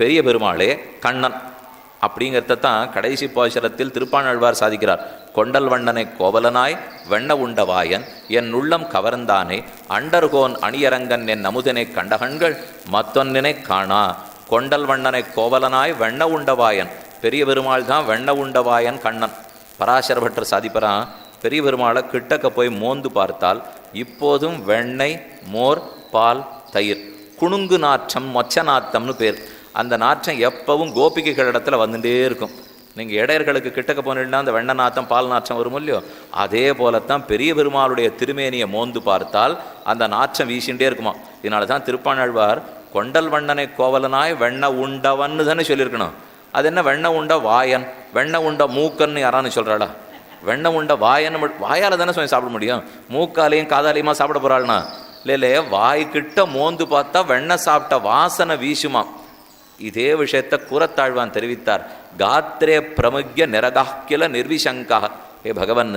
பெரிய பெருமாளே கண்ணன் அப்படிங்கிறத தான் கடைசி பாசுரத்தில் திருப்பாணாழ்வார் சாதிக்கிறார். கொண்டல் வண்ணனை கோவலனாய் வெண்ண உண்டவாயன் என் உள்ளம் கவர்ந்தானே அண்டர்கோன் அணியரங்கன் என் அமுதனை கண்டகண்கள் மத்தொன்னினை காணா. கொண்டல் வண்ணனை கோவலனாய் வெண்ண உண்டவாயன், பெரிய பெருமாள் தான் வெண்ண உண்டவாயன் கண்ணன். பராசர பட்டர் சாதிப்பறான், பெரிய பெருமாளை கிட்டக்க போய் மோந்து பார்த்தால் இப்போதும் வெண்ணெய், மோர், பால், தயிர், குணுங்கு நாற்றம், மொச்ச நாத்தம்னு பேர். அந்த நாற்றம் எப்பவும் கோபிகைகள் இடத்துல வந்துட்டே இருக்கும். நீங்கள் இடையர்களுக்கு கிட்டக்க போனீங்கன்னா அந்த வெண்ணெய் நாற்றம், பால் நாற்றம் வரும் இல்லையோ, அதே போலத்தான் பெரிய பெருமாளுடைய திருமேனியை மோந்து பார்த்தால் அந்த நாற்றம் வீசிகிட்டே இருக்குமா. இதனால தான் திருப்பாணாழ்வார் கொண்டல் வண்ணனை கோவலனாய் வெண்ண உண்டவன்னு தானே சொல்லியிருக்கணும். அது என்ன வெண்ண உண்ட வாயன், வெண்ண உண்ட மூக்கன்னு யாரான்னு சொல்கிறாளா? வெண்ண உண்ட வாயன்னு வாயால் தானே சொல்லி சாப்பிட முடியும், மூக்காலையும் காதாலையுமா சாப்பிட போகிறாள்னா? இல்லை, வாய்க்கிட்ட மோந்து பார்த்தா வெண்ணெய் சாப்பிட்ட வாசனை வீசுமா. இதே விஷயத்தை கூறத்தாழ்வான் தெரிவித்தார். காத்திரே பிரமுக்ய நிரகாக்கில நிர்விசங்கா. ஏ பகவன்,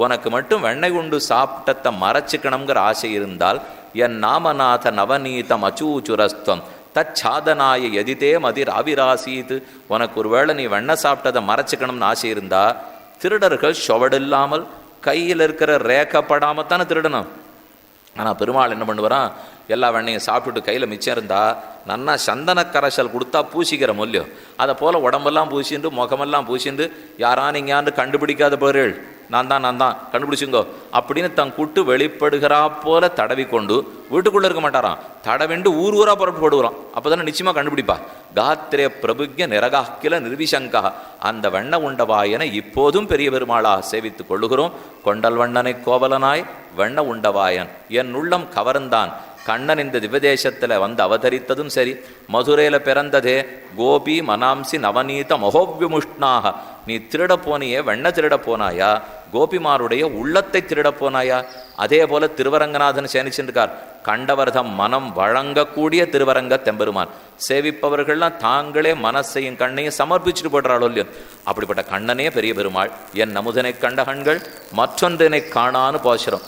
உனக்கு மட்டும் வெண்ணெய் உண்டு சாப்பிட்டத்தை மறைச்சிக்கணுங்கிற ஆசை இருந்தால் என் நாமநாத நவநீதம் அச்சூச்சுரஸ்துவம் தச்சாதனாய எதிதே மதிர் ஆவிராசீது. உனக்கு ஒருவேளை நீ வெண்ணெய் சாப்பிட்டதை மறைச்சிக்கணும்னு ஆசை இருந்தா திருடர்கள் சொவடில்லாமல் கையில் இருக்கிற ரேக்கப்படாமத்தானே திருடணும். ஆனால் பெருமாள் என்ன பண்ணுவாரான், எல்லா வெண்ணையும் சாப்பிட்டுட்டு கையில் மிச்சம் இருந்தால் நன்னா சந்தன கரைசல் கொடுத்தா பூசிக்கிற மொழியோ அதை போல் உடம்பெல்லாம் பூசிண்டு முகமெல்லாம் பூசிண்டு யாரானிங்கான்னு கண்டுபிடிக்காத பொருள் நான் தான் கண்டுபிடிச்சுங்கோ அப்படின்னு தன் கூட்டு வெளிப்படுகிறா போல தடவி கொண்டு வீட்டுக்குள்ளே இருக்க மாட்டாராம், தடவிண்டு ஊர் ஊராக புறப்பட்டு போடுவான். அப்போ தானே நிச்சயமாக கண்டுபிடிப்பா. காத்திரே பிரபுக்ய நிரகாக்கில நிர்விசங்கா. அந்த வெண்ண உண்டவாயனை இப்போதும் பெரிய பெருமாளாக சேவித்து கொள்ளுகிறோம். கொண்டல் வண்ணனை கோவலனாய் வெண்ண உண்டவாயன் என் உள்ளம் கவர்ந்தான். கண்ணன் இந்த திவதேசத்தில் வந்து அவதரித்ததும் சரி, மதுரையில் பிறந்ததே கோபி மனாம்சி நவநீத மகோவிமுஷ்ணாக. நீ திருட போனியே, வெண்ண திருட போனாயா, கோபிமாருடைய உள்ளத்தை திருட போனாயா? அதே போல திருவரங்கநாதன் சேனிச்சுருக்கார். கண்டவர்தம் மனம் வழங்கக்கூடிய திருவரங்க தெம்பெருமான். சேவிப்பவர்கள்லாம் தாங்களே மனசையும் கண்ணையும் சமர்ப்பிச்சுட்டு போடுறாளோ இல்லையோ, அப்படிப்பட்ட கண்ணனே பெரிய பெருமாள். என் அமுதனை கண்ட கண்கள் மற்றொன்றினை காணான்னு போச்சுறோம்.